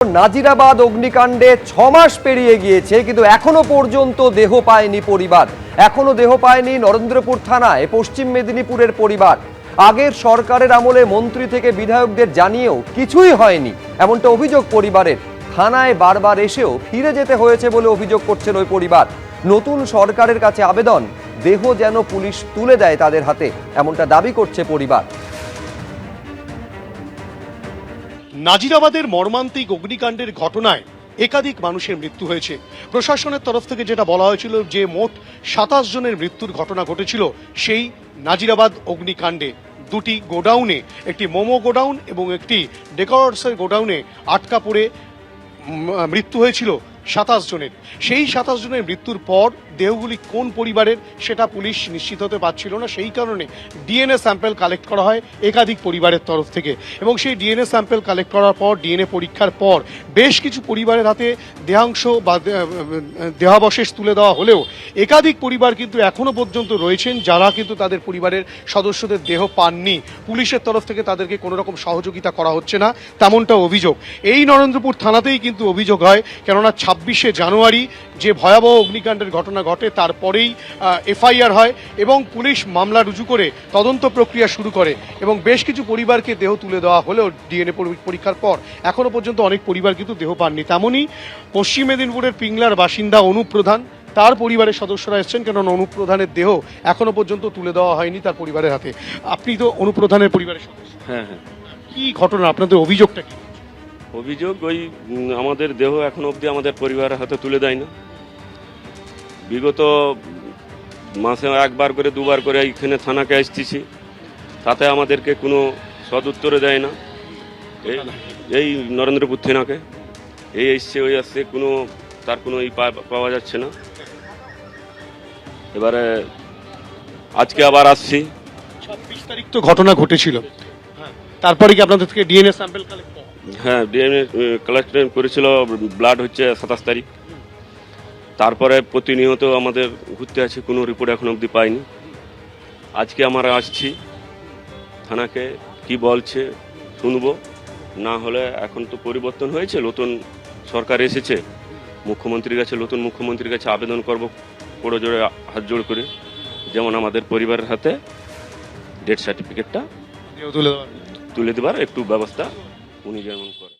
নাজিরাবাদ অগ্নিকাণ্ডে 6 মাস পেরিয়ে গিয়েছে, কিন্তু এখনো পর্যন্ত দেহ পায়নি পরিবার। এখনো দেহ পায়নি নরেন্দ্রপুর থানায় পশ্চিম মেদিনীপুরের পরিবার। আগের সরকারের আমলে মন্ত্রী থেকে বিধায়কদের জানিয়েও কিছুই হয়নি, এমনটা অভিযোগ পরিবারের। থানায় বারবার এসেও ফিরে যেতে হয়েছে বলে অভিযোগ করছেন ওই পরিবার। নতুন সরকারের কাছে আবেদন, দেহ যেন পুলিশ তুলে দেয় তাদের হাতে, এমনটা দাবি করছে পরিবার। নাজিরাবাদের মর্মান্তিক অগ্নিকাণ্ডের ঘটনায় একাধিক মানুষের মৃত্যু হয়েছে। প্রশাসনের তরফ থেকে যেটা বলা হয়েছিল যে মোট 27 জনের মৃত্যুর ঘটনা ঘটেছিল সেই নাজিরাবাদ অগ্নিকাণ্ডে। দুটি গোডাউনে, একটি মোমো গোডাউন এবং একটি ডেকোরেটসের গোডাউনে আটকা পড়ে মৃত্যু হয়েছিল 27 জনের। সেই 27 জনের মৃত্যুর পর দেহগুলি কোন পরিবারের সেটা পুলিশ নিশ্চিত হতে পারছিল না। সেই কারণে ডিএনএ স্যাম্পল কালেক্ট করা হয় একাধিক পরিবারের তরফ থেকে, এবং সেই ডিএনএ স্যাম্পল কালেক্ট করার পর ডিএনএ পরীক্ষার পর বেশ কিছু পরিবারের হাতে দেহাংশ বা দেহাবশেষ তুলে দেওয়া হলেও একাধিক পরিবার কিন্তু এখনো পর্যন্ত রয়েছেন যারা কিন্তু তাদের পরিবারের সদস্যদের দেহ পাননি। পুলিশের তরফ থেকে তাদেরকে কোনো রকম সহযোগিতা করা হচ্ছে না, তেমনটা অভিযোগ। এই নরেন্দ্রপুর থানাতেই কিন্তু অভিযোগ হয়, কেননা 26শে জানুয়ারি যে ভয়াবহ অগ্নিকাণ্ডের ঘটনা ঘটে তারপরেই এফআইআর হয় এবং পুলিশ মামলা রুজু করে তদন্ত প্রক্রিয়া শুরু করে, এবং বেশ কিছু পরিবারকে দেহ তুলে দেওয়া হলেও ডিএনএ পরীক্ষার পর এখনো পর্যন্ত অনেক পরিবার কিন্তু দেহ পাননি। তেমনই পশ্চিম মেদিনীপুরের পিংলার বাসিন্দা অনুপ প্রধান, তার পরিবারের সদস্যরা এসেছেন, কেননা অনুপ প্রধানের দেহ এখনো পর্যন্ত তুলে দেওয়া হয়নি তার পরিবারের হাতে। আপনি তো অনুপ প্রধানের পরিবারের সদস্য। হ্যাঁ হ্যাঁ। কি ঘটনা, আপনাদের অভিযোগটা কি? অভিযোগ ওই আমাদের দেহ এখনো অবধি আমাদের পরিবারের হাতে তুলে দেয় না। বিগত মাসে একবার করে দুবার করে এইখানে থানাকে আসতেছি, তাতে আমাদেরকে কোনো সদুত্তরে দেয় না। এই নরেন্দ্রপুর থানাকে এই এসছে ওই আসছে, কোনো তার কোনো পাওয়া যাচ্ছে না। এবারে আজকে আবার আসছি। 26 তারিখ তো ঘটনা ঘটেছিল, তারপরে কি আপনাদের থেকে ডিএনএ স্যাম্পল কালেক্ট? হ্যাঁ, ডিএনএ কালেক্ট করেছিল, ব্লাড হচ্ছে 27 তারিখ। তারপরে প্রতিনিয়ত আমাদের ঘুরতে আছে, কোনো রিপোর্ট এখন অবধি পাইনি। আজকে আমরা আসছি থানাকে, কি বলছে শুনবো। না হলে এখন তো পরিবর্তন হয়েছে, নতুন সরকার এসেছে, মুখ্যমন্ত্রীর কাছে নতুন মুখ্যমন্ত্রীর কাছে আবেদন করব বড় জোরে হাত জোড় করে, যেমন আমাদের পরিবারের হাতে ডেথ সার্টিফিকেটটা তুলে দেওয়ার একটু ব্যবস্থা উনি যেমন করে।